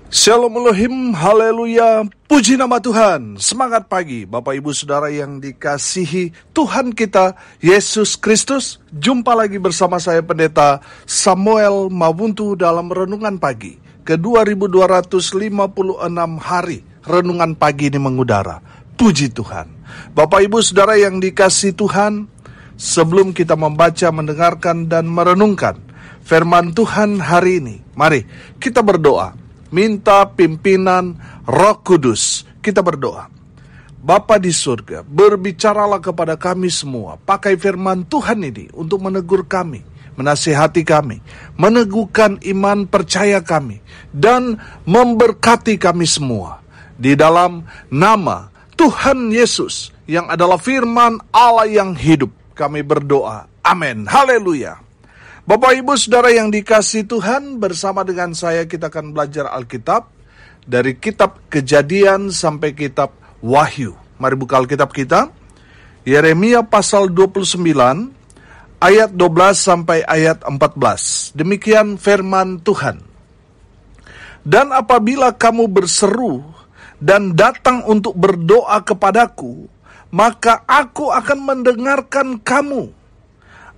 Shalom Elohim, haleluya, puji nama Tuhan. Semangat pagi Bapak Ibu Saudara yang dikasihi Tuhan kita Yesus Kristus. Jumpa lagi bersama saya Pendeta Samuel Mawuntu dalam Renungan Pagi ke 2256 hari Renungan Pagi ini mengudara. Puji Tuhan. Bapak Ibu Saudara yang dikasihi Tuhan, sebelum kita membaca, mendengarkan, dan merenungkan firman Tuhan hari ini, mari kita berdoa. Minta pimpinan Roh Kudus. Kita berdoa. Bapa di surga, berbicaralah kepada kami semua. Pakai firman Tuhan ini untuk menegur kami, menasihati kami, meneguhkan iman percaya kami, dan memberkati kami semua. Di dalam nama Tuhan Yesus yang adalah firman Allah yang hidup, kami berdoa. Amin. Haleluya. Bapak Ibu Saudara yang dikasihi Tuhan, bersama dengan saya kita akan belajar Alkitab dari kitab Kejadian sampai kitab Wahyu. Mari buka Alkitab kita. Yeremia pasal 29 ayat 12 sampai ayat 14. Demikian firman Tuhan. Dan apabila kamu berseru dan datang untuk berdoa kepadaku, maka aku akan mendengarkan kamu.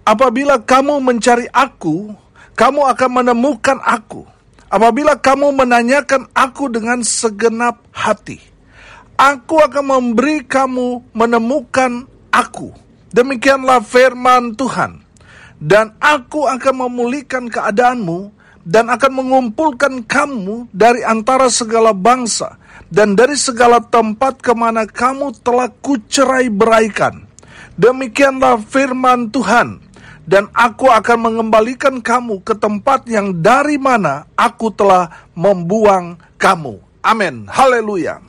Apabila kamu mencari aku, kamu akan menemukan aku. Apabila kamu menanyakan aku dengan segenap hati, aku akan memberi kamu menemukan aku. Demikianlah firman Tuhan. Dan aku akan memulihkan keadaanmu dan akan mengumpulkan kamu dari antara segala bangsa dan dari segala tempat kemana kamu telah kucerai-beraikan. Demikianlah firman Tuhan. Dan aku akan mengembalikan kamu ke tempat yang dari mana aku telah membuang kamu. Amin. Haleluya.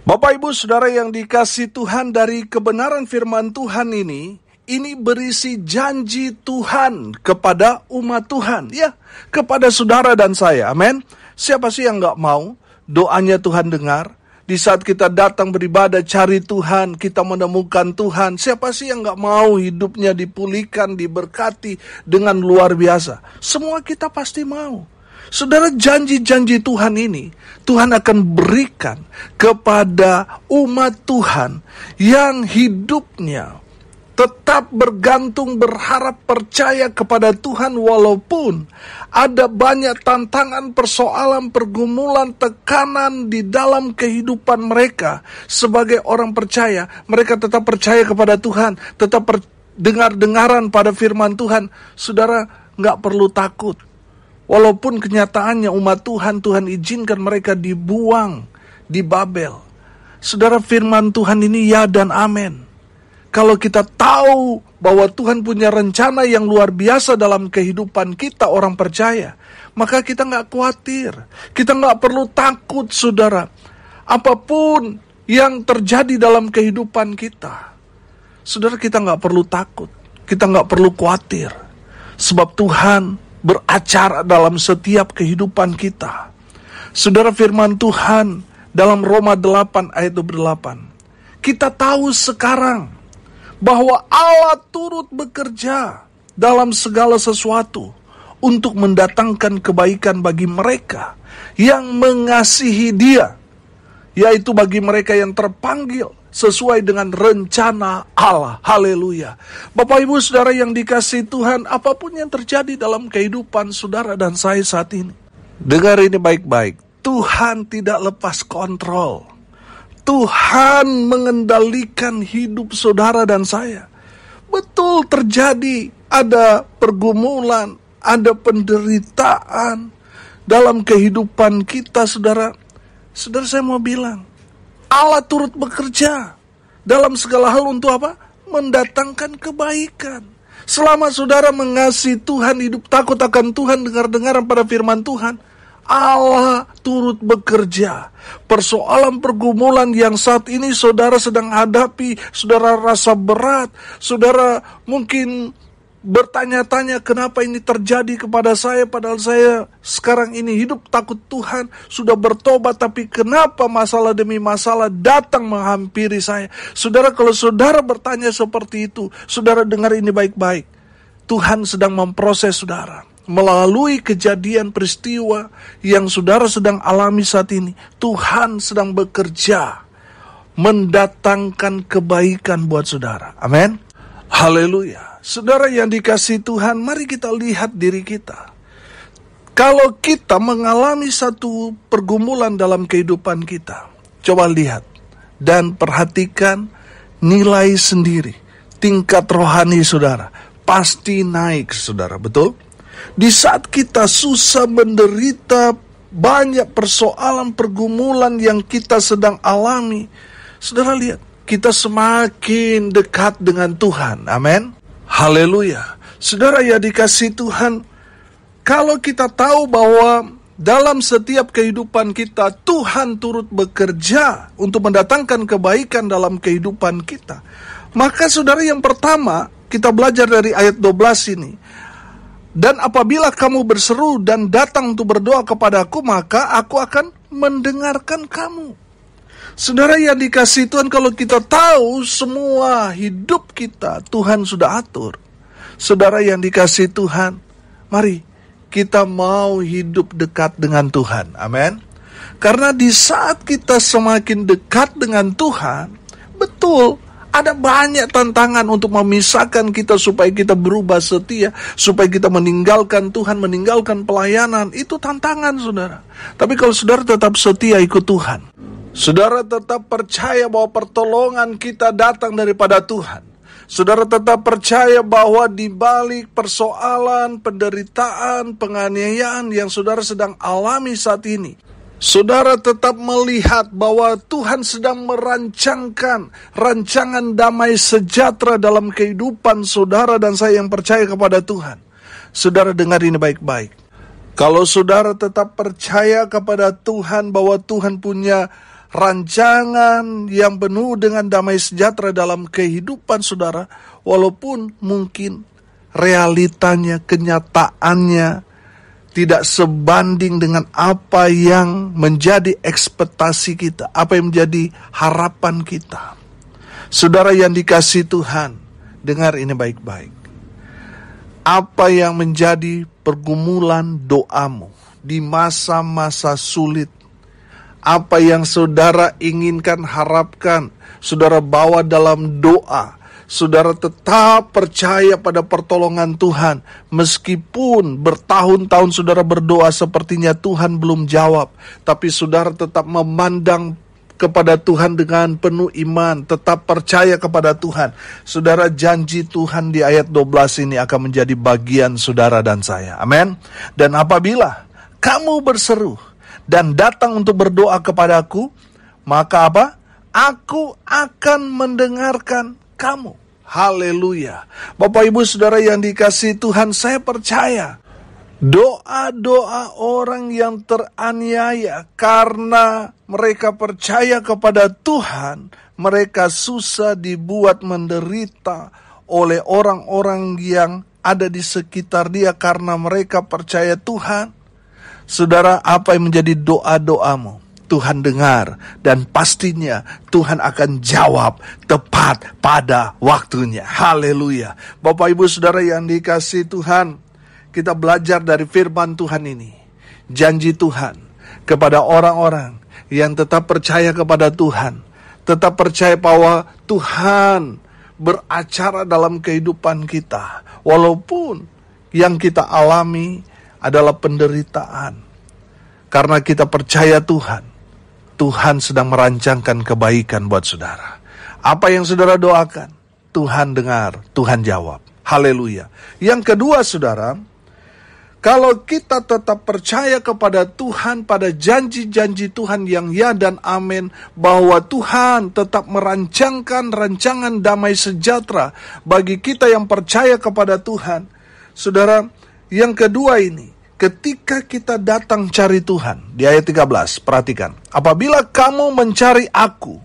Bapak Ibu Saudara yang dikasihi Tuhan, dari kebenaran firman Tuhan ini berisi janji Tuhan kepada umat Tuhan. Ya, kepada saudara dan saya. Amin. Siapa sih yang gak mau doanya Tuhan dengar? Di saat kita datang beribadah, cari Tuhan, kita menemukan Tuhan. Siapa sih yang gak mau hidupnya dipulihkan, diberkati dengan luar biasa? Semua kita pasti mau. Saudara, janji-janji Tuhan ini, Tuhan akan berikan kepada umat Tuhan yang hidupnya tetap bergantung, berharap, percaya kepada Tuhan walaupun ada banyak tantangan, persoalan, pergumulan, tekanan di dalam kehidupan mereka. Sebagai orang percaya, mereka tetap percaya kepada Tuhan, tetap dengar-dengaran pada firman Tuhan. Saudara, gak perlu takut. Walaupun kenyataannya umat Tuhan, Tuhan izinkan mereka dibuang di Babel. Saudara, firman Tuhan ini ya dan amin. Kalau kita tahu bahwa Tuhan punya rencana yang luar biasa dalam kehidupan kita orang percaya, maka kita gak khawatir. Kita gak perlu takut, saudara. Apapun yang terjadi dalam kehidupan kita, saudara, kita gak perlu takut. Kita gak perlu khawatir. Sebab Tuhan beracara dalam setiap kehidupan kita. Saudara, firman Tuhan dalam Roma 8 ayat 28. Kita tahu sekarang bahwa Allah turut bekerja dalam segala sesuatu untuk mendatangkan kebaikan bagi mereka yang mengasihi Dia, yaitu bagi mereka yang terpanggil sesuai dengan rencana Allah. Haleluya. Bapak Ibu Saudara yang dikasihi Tuhan, apapun yang terjadi dalam kehidupan saudara dan saya saat ini, dengar ini baik-baik. Tuhan tidak lepas kontrol. Tuhan mengendalikan hidup saudara dan saya. Betul terjadi, ada pergumulan, ada penderitaan dalam kehidupan kita, saudara. Saudara, saya mau bilang, Allah turut bekerja dalam segala hal untuk apa? Mendatangkan kebaikan. Selama saudara mengasihi Tuhan, hidup takut akan Tuhan, dengar-dengaran pada firman Tuhan, Allah turut bekerja. Persoalan pergumulan yang saat ini saudara sedang hadapi, saudara rasa berat, saudara mungkin bertanya-tanya kenapa ini terjadi kepada saya, padahal saya sekarang ini hidup takut Tuhan, sudah bertobat, tapi kenapa masalah demi masalah datang menghampiri saya? Saudara, kalau saudara bertanya seperti itu, saudara dengar ini baik-baik. Tuhan sedang memproses saudara. melalui kejadian peristiwa yang saudara sedang alami saat ini, Tuhan sedang bekerja mendatangkan kebaikan buat saudara. Amin. Haleluya. Saudara yang dikasihi Tuhan, mari kita lihat diri kita. Kalau kita mengalami satu pergumulan dalam kehidupan kita, coba lihat dan perhatikan, nilai sendiri tingkat rohani saudara pasti naik, saudara. Betul? Di saat kita susah, menderita, banyak persoalan pergumulan yang kita sedang alami, saudara lihat, kita semakin dekat dengan Tuhan. Amin. Haleluya. Saudara yang dikasihi Tuhan, kalau kita tahu bahwa dalam setiap kehidupan kita, Tuhan turut bekerja untuk mendatangkan kebaikan dalam kehidupan kita, maka saudara, yang pertama kita belajar dari ayat 12 ini. Dan apabila kamu berseru dan datang untuk berdoa kepadaku, maka aku akan mendengarkan kamu. Saudara yang dikasihi Tuhan, kalau kita tahu semua hidup kita Tuhan sudah atur, saudara yang dikasihi Tuhan, mari kita mau hidup dekat dengan Tuhan. Amin. Karena di saat kita semakin dekat dengan Tuhan, betul, ada banyak tantangan untuk memisahkan kita supaya kita berubah setia, supaya kita meninggalkan Tuhan, meninggalkan pelayanan. Itu tantangan, saudara. Tapi kalau saudara tetap setia ikut Tuhan, saudara tetap percaya bahwa pertolongan kita datang daripada Tuhan, saudara tetap percaya bahwa di balik persoalan, penderitaan, penganiayaan yang saudara sedang alami saat ini, saudara tetap melihat bahwa Tuhan sedang merancangkan rancangan damai sejahtera dalam kehidupan saudara dan saya yang percaya kepada Tuhan. Saudara dengar ini baik-baik. Kalau saudara tetap percaya kepada Tuhan bahwa Tuhan punya rancangan yang penuh dengan damai sejahtera dalam kehidupan saudara, walaupun mungkin realitanya, kenyataannya tidak sebanding dengan apa yang menjadi ekspektasi kita, apa yang menjadi harapan kita. Saudara yang dikasihi Tuhan, dengar ini baik-baik. Apa yang menjadi pergumulan doamu di masa-masa sulit, apa yang saudara inginkan, harapkan, saudara bawa dalam doa, saudara tetap percaya pada pertolongan Tuhan. Meskipun bertahun-tahun saudara berdoa sepertinya Tuhan belum jawab, tapi saudara tetap memandang kepada Tuhan dengan penuh iman, tetap percaya kepada Tuhan. Saudara, janji Tuhan di ayat 12 ini akan menjadi bagian saudara dan saya. Amin. Dan apabila kamu berseru dan datang untuk berdoa kepadaku, maka apa? Aku akan mendengarkan kamu. Haleluya. Bapak Ibu Saudara yang dikasihi Tuhan, saya percaya doa-doa orang yang teraniaya karena mereka percaya kepada Tuhan, mereka susah dibuat menderita oleh orang-orang yang ada di sekitar dia karena mereka percaya Tuhan. Saudara, apa yang menjadi doa-doamu, Tuhan dengar, dan pastinya Tuhan akan jawab tepat pada waktunya. Haleluya. Bapak Ibu Saudara yang dikasihi Tuhan, kita belajar dari firman Tuhan ini. Janji Tuhan kepada orang-orang yang tetap percaya kepada Tuhan, tetap percaya bahwa Tuhan beracara dalam kehidupan kita, walaupun yang kita alami adalah penderitaan. Karena kita percaya Tuhan, Tuhan sedang merancangkan kebaikan buat saudara. Apa yang saudara doakan, Tuhan dengar, Tuhan jawab. Haleluya. Yang kedua saudara, kalau kita tetap percaya kepada Tuhan pada janji-janji Tuhan yang ya dan amin, bahwa Tuhan tetap merancangkan rancangan damai sejahtera bagi kita yang percaya kepada Tuhan. Saudara, yang kedua ini, ketika kita datang cari Tuhan, di ayat 13, perhatikan. Apabila kamu mencari aku,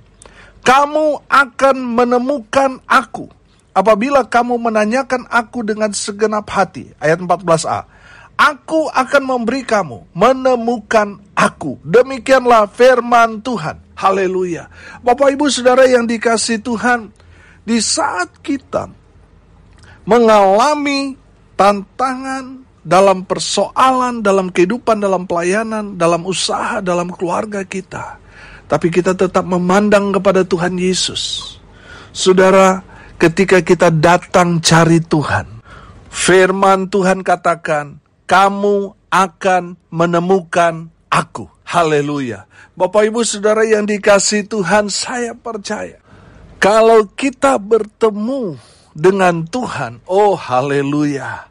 kamu akan menemukan aku. Apabila kamu menanyakan aku dengan segenap hati, ayat 14a, aku akan memberi kamu menemukan aku. Demikianlah firman Tuhan. Haleluya. Bapak Ibu Saudara yang dikasihi Tuhan, di saat kita mengalami tantangan dalam persoalan, dalam kehidupan, dalam pelayanan, dalam usaha, dalam keluarga kita. Tapi kita tetap memandang kepada Tuhan Yesus. Saudara, ketika kita datang cari Tuhan, firman Tuhan katakan, kamu akan menemukan aku. Haleluya. Bapak Ibu Saudara yang dikasihi Tuhan, saya percaya kalau kita bertemu dengan Tuhan, oh haleluya.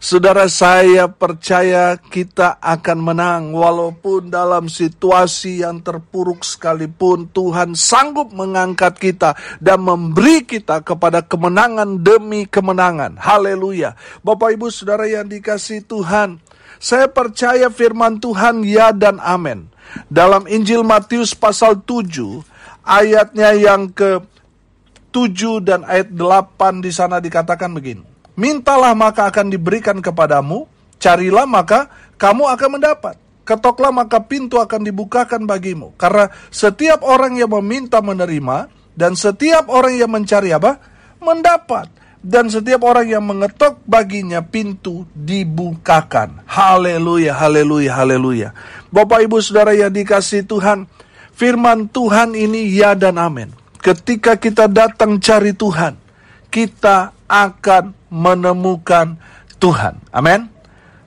Saudara, saya percaya kita akan menang walaupun dalam situasi yang terpuruk sekalipun Tuhan sanggup mengangkat kita dan memberi kita kepada kemenangan demi kemenangan. Haleluya. Bapak Ibu Saudara yang dikasihi Tuhan, saya percaya firman Tuhan ya dan amin. Dalam Injil Matius pasal 7 ayatnya yang ke-7 dan ayat 8 di sana dikatakan begini. Mintalah maka akan diberikan kepadamu, carilah maka kamu akan mendapat, ketoklah maka pintu akan dibukakan bagimu. Karena setiap orang yang meminta menerima, dan setiap orang yang mencari apa? Mendapat. Dan setiap orang yang mengetok baginya pintu dibukakan. Haleluya, haleluya, haleluya. Bapak Ibu Saudara yang dikasihi Tuhan, firman Tuhan ini ya dan amin. Ketika kita datang cari Tuhan, kita akan menemukan Tuhan. Amin.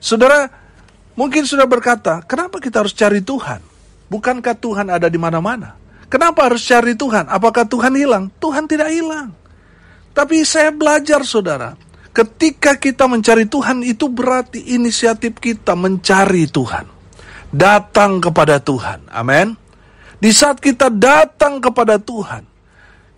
Saudara, mungkin sudah berkata, kenapa kita harus cari Tuhan? Bukankah Tuhan ada di mana-mana? Kenapa harus cari Tuhan? Apakah Tuhan hilang? Tuhan tidak hilang. Tapi saya belajar, saudara, ketika kita mencari Tuhan, itu berarti inisiatif kita mencari Tuhan. Datang kepada Tuhan. Amin. Di saat kita datang kepada Tuhan,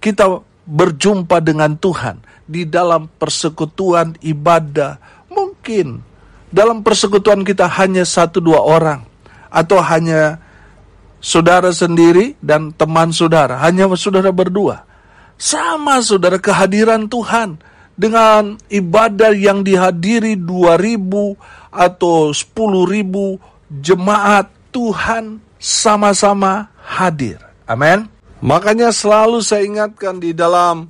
kita berjumpa dengan Tuhan di dalam persekutuan ibadah. Mungkin dalam persekutuan kita hanya 1-2 orang, atau hanya saudara sendiri dan teman saudara, hanya saudara berdua. Sama saudara, kehadiran Tuhan dengan ibadah yang dihadiri 2.000 atau 10.000 jemaat, Tuhan sama-sama hadir. Amin. Makanya selalu saya ingatkan di dalam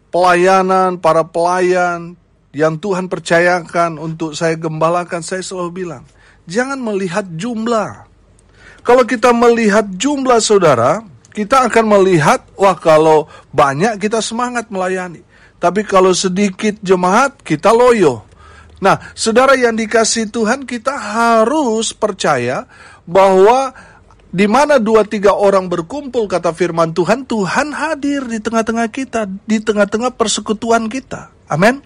pelayanan, para pelayan yang Tuhan percayakan untuk saya gembalakan, saya selalu bilang, jangan melihat jumlah. Kalau kita melihat jumlah saudara, kita akan melihat, wah kalau banyak kita semangat melayani. Tapi kalau sedikit jemaat, kita loyo. Nah, saudara yang dikasihi Tuhan, kita harus percaya bahwa di mana 2-3 orang berkumpul, kata firman Tuhan, Tuhan hadir di tengah-tengah kita, di tengah-tengah persekutuan kita. Amin.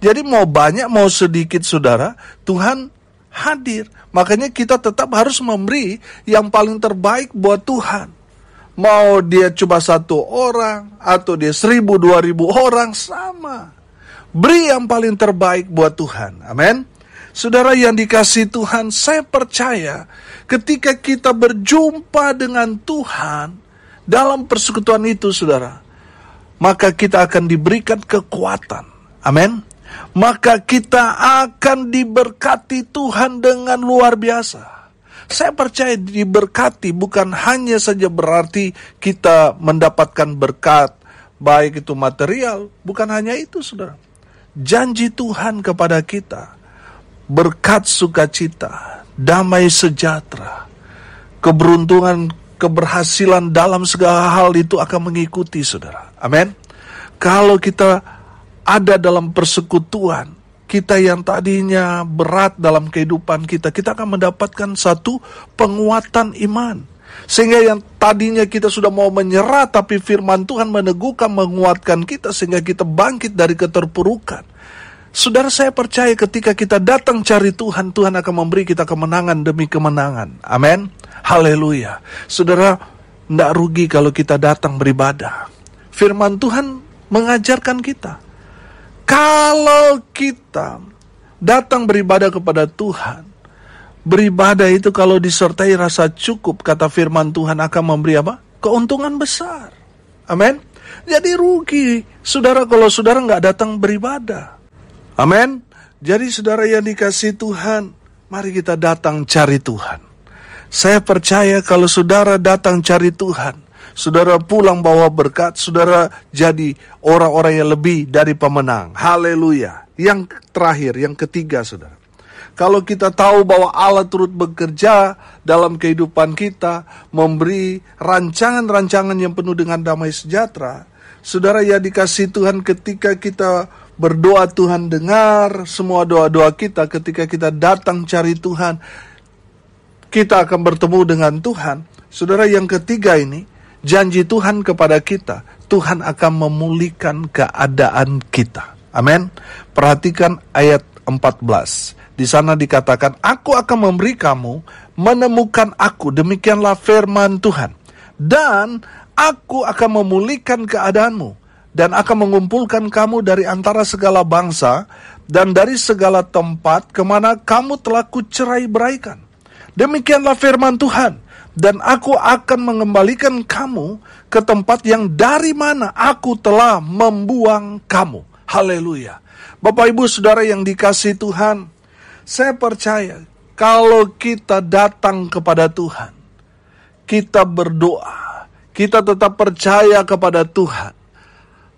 Jadi mau banyak, mau sedikit saudara, Tuhan hadir. Makanya kita tetap harus memberi yang paling terbaik buat Tuhan. Mau dia cuma 1 orang, atau dia 1.000-2.000 orang, sama. Beri yang paling terbaik buat Tuhan. Amin. Saudara yang dikasihi Tuhan, saya percaya ketika kita berjumpa dengan Tuhan dalam persekutuan itu, saudara, maka kita akan diberikan kekuatan. Amin. Maka kita akan diberkati Tuhan dengan luar biasa. Saya percaya diberkati bukan hanya saja berarti kita mendapatkan berkat, baik itu material, bukan hanya itu, saudara. Janji Tuhan kepada kita, berkat sukacita, damai sejahtera, keberuntungan, keberhasilan dalam segala hal itu akan mengikuti saudara. Amin. Kalau kita ada dalam persekutuan, kita yang tadinya berat dalam kehidupan kita, kita akan mendapatkan satu penguatan iman. Sehingga yang tadinya kita sudah mau menyerah, tapi firman Tuhan meneguhkan, menguatkan kita, sehingga kita bangkit dari keterpurukan. Saudara, saya percaya ketika kita datang cari Tuhan, Tuhan akan memberi kita kemenangan demi kemenangan. Amin. Haleluya. Saudara, tidak rugi kalau kita datang beribadah. Firman Tuhan mengajarkan kita, kalau kita datang beribadah kepada Tuhan, beribadah itu kalau disertai rasa cukup, kata firman Tuhan, akan memberi apa? Keuntungan besar. Amin. Jadi rugi, saudara, kalau saudara nggak datang beribadah. Amin. Jadi saudara yang dikasihi Tuhan, mari kita datang cari Tuhan. Saya percaya kalau saudara datang cari Tuhan, saudara pulang bawa berkat, saudara jadi orang-orang yang lebih dari pemenang. Haleluya. Yang terakhir, yang ketiga, saudara. Kalau kita tahu bahwa Allah turut bekerja dalam kehidupan kita, memberi rancangan-rancangan yang penuh dengan damai sejahtera, saudara yang dikasihi Tuhan, ketika kita berdoa, Tuhan dengar semua doa-doa kita. Ketika kita datang cari Tuhan, kita akan bertemu dengan Tuhan. Saudara, yang ketiga ini, janji Tuhan kepada kita, Tuhan akan memulihkan keadaan kita. Amin. Perhatikan ayat 14. Di sana dikatakan, aku akan memberi kamu menemukan aku. Demikianlah firman Tuhan. Dan aku akan memulihkan keadaanmu. Dan akan mengumpulkan kamu dari antara segala bangsa. Dan dari segala tempat kemana kamu telah kucerai-beraikan. Demikianlah firman Tuhan. Dan aku akan mengembalikan kamu ke tempat yang dari mana aku telah membuang kamu. Haleluya. Bapak Ibu Saudara yang dikasihi Tuhan, saya percaya kalau kita datang kepada Tuhan, kita berdoa, kita tetap percaya kepada Tuhan.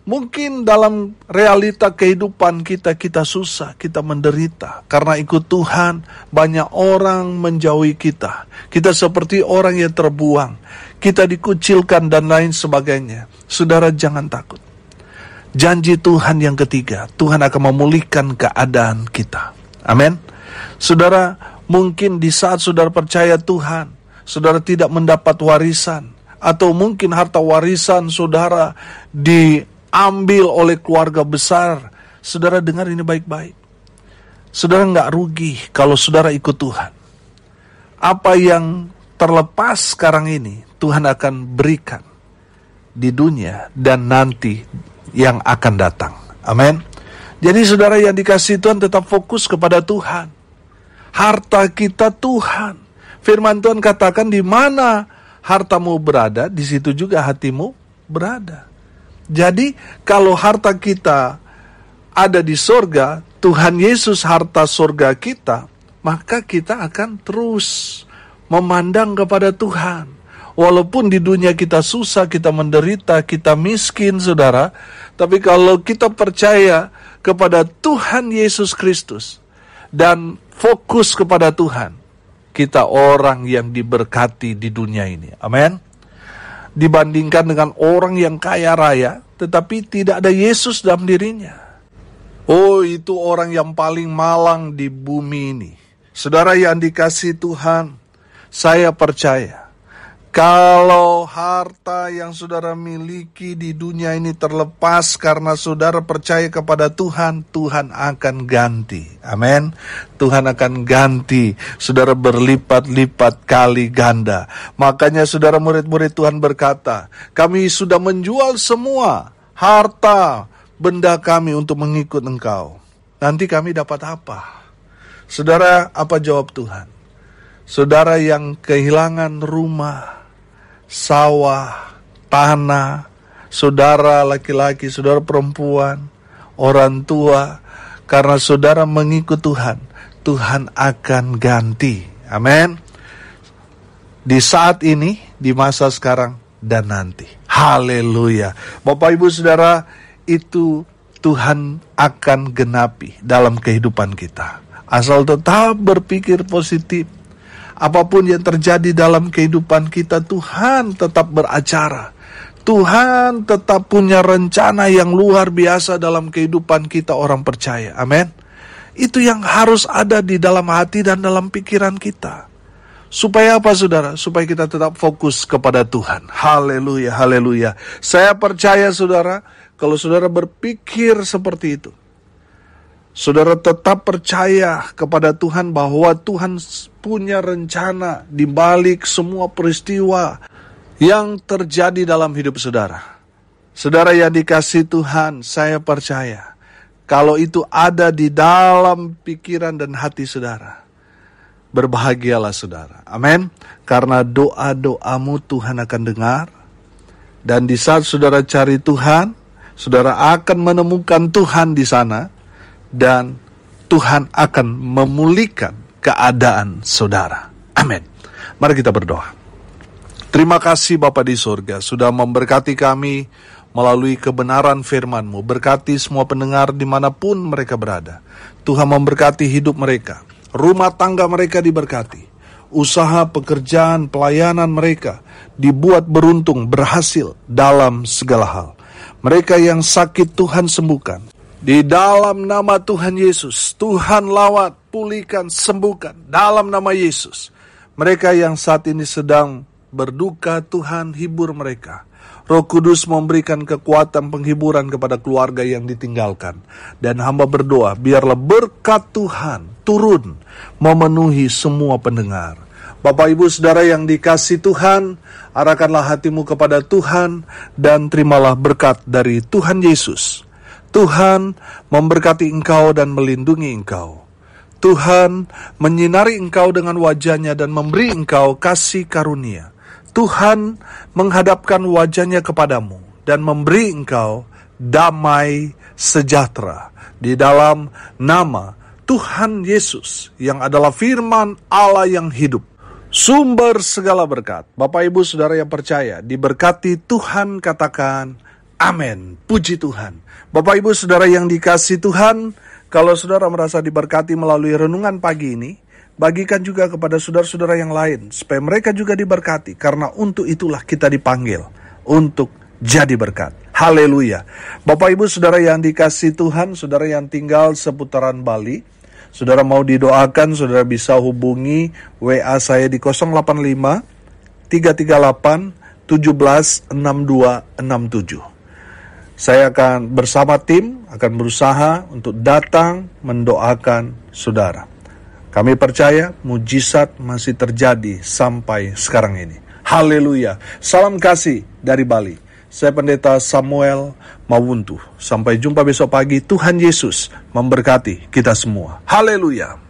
Mungkin dalam realita kehidupan kita susah, kita menderita. Karena ikut Tuhan, banyak orang menjauhi kita. Kita seperti orang yang terbuang. Kita dikucilkan dan lain sebagainya. Saudara, jangan takut. Janji Tuhan yang ketiga, Tuhan akan memulihkan keadaan kita. Amin. Saudara, mungkin di saat saudara percaya Tuhan, saudara tidak mendapat warisan. Atau mungkin harta warisan saudara diambil oleh keluarga besar. Saudara dengar ini baik-baik. Saudara nggak rugi kalau saudara ikut Tuhan. Apa yang terlepas sekarang ini, Tuhan akan berikan di dunia dan nanti yang akan datang. Amin. Jadi saudara yang dikasihi Tuhan, tetap fokus kepada Tuhan. Harta kita Tuhan. Firman Tuhan katakan, di mana hartamu berada, di situ juga hatimu berada. Jadi kalau harta kita ada di sorga, Tuhan Yesus harta sorga kita, maka kita akan terus memandang kepada Tuhan. Walaupun di dunia kita susah, kita menderita, kita miskin, saudara. Tapi kalau kita percaya kepada Tuhan Yesus Kristus dan fokus kepada Tuhan, kita orang yang diberkati di dunia ini. Amin. Dibandingkan dengan orang yang kaya raya, tetapi tidak ada Yesus dalam dirinya. Oh, itu orang yang paling malang di bumi ini. Saudara yang dikasihi Tuhan, saya percaya, kalau harta yang saudara miliki di dunia ini terlepas karena saudara percaya kepada Tuhan, Tuhan akan ganti. Amin. Tuhan akan ganti. Saudara berlipat-lipat kali ganda. Makanya saudara murid-murid Tuhan berkata, kami sudah menjual semua harta benda kami untuk mengikut Engkau. Nanti kami dapat apa? Saudara, apa jawab Tuhan? Saudara yang kehilangan rumah, sawah, tanah, saudara laki-laki, saudara perempuan, orang tua, karena saudara mengikut Tuhan, Tuhan akan ganti. Amin. Di saat ini, di masa sekarang, dan nanti. Haleluya. Bapak Ibu Saudara, itu Tuhan akan genapi dalam kehidupan kita. Asal tetap berpikir positif. Apapun yang terjadi dalam kehidupan kita, Tuhan tetap beracara. Tuhan tetap punya rencana yang luar biasa dalam kehidupan kita orang percaya. Amin. Itu yang harus ada di dalam hati dan dalam pikiran kita. Supaya apa saudara? Supaya kita tetap fokus kepada Tuhan. Haleluya, haleluya. Saya percaya saudara, kalau saudara berpikir seperti itu, saudara tetap percaya kepada Tuhan bahwa Tuhan punya rencana di balik semua peristiwa yang terjadi dalam hidup saudara. Saudara yang dikasihi Tuhan, saya percaya kalau itu ada di dalam pikiran dan hati saudara, berbahagialah saudara. Amin. Karena doa-doamu Tuhan akan dengar. Dan di saat saudara cari Tuhan, saudara akan menemukan Tuhan di sana. Dan Tuhan akan memulihkan keadaan saudara. Amin. Mari kita berdoa. Terima kasih Bapa di surga sudah memberkati kami melalui kebenaran firman-Mu. Berkati semua pendengar dimanapun mereka berada. Tuhan memberkati hidup mereka. rumah tangga mereka diberkati, usaha, pekerjaan, pelayanan mereka dibuat beruntung, berhasil dalam segala hal. Mereka yang sakit Tuhan sembuhkan. Di dalam nama Tuhan Yesus, Tuhan lawat, pulihkan, sembuhkan dalam nama Yesus. Mereka yang saat ini sedang berduka, Tuhan hibur mereka. Roh Kudus memberikan kekuatan penghiburan kepada keluarga yang ditinggalkan. Dan hamba berdoa, biarlah berkat Tuhan turun memenuhi semua pendengar. Bapak Ibu Saudara yang dikasihi Tuhan, arahkanlah hatimu kepada Tuhan dan terimalah berkat dari Tuhan Yesus. Tuhan memberkati engkau dan melindungi engkau. Tuhan menyinari engkau dengan wajah-Nya dan memberi engkau kasih karunia. Tuhan menghadapkan wajah-Nya kepadamu dan memberi engkau damai sejahtera. Di dalam nama Tuhan Yesus yang adalah firman Allah yang hidup, sumber segala berkat. Bapak Ibu Saudara yang percaya, diberkati Tuhan, katakan amin. Puji Tuhan. Bapak Ibu Saudara yang dikasihi Tuhan, kalau saudara merasa diberkati melalui renungan pagi ini, bagikan juga kepada saudara-saudara yang lain, supaya mereka juga diberkati, karena untuk itulah kita dipanggil, untuk jadi berkat. Haleluya. Bapak Ibu Saudara yang dikasihi Tuhan, saudara yang tinggal seputaran Bali, saudara mau didoakan, saudara bisa hubungi WA saya di 085 338 17 6267. Saya akan bersama tim akan berusaha untuk datang mendoakan saudara. Kami percaya mujizat masih terjadi sampai sekarang ini. Haleluya. Salam kasih dari Bali. Saya Pendeta Samuel Mawuntu. Sampai jumpa besok pagi. Tuhan Yesus memberkati kita semua. Haleluya.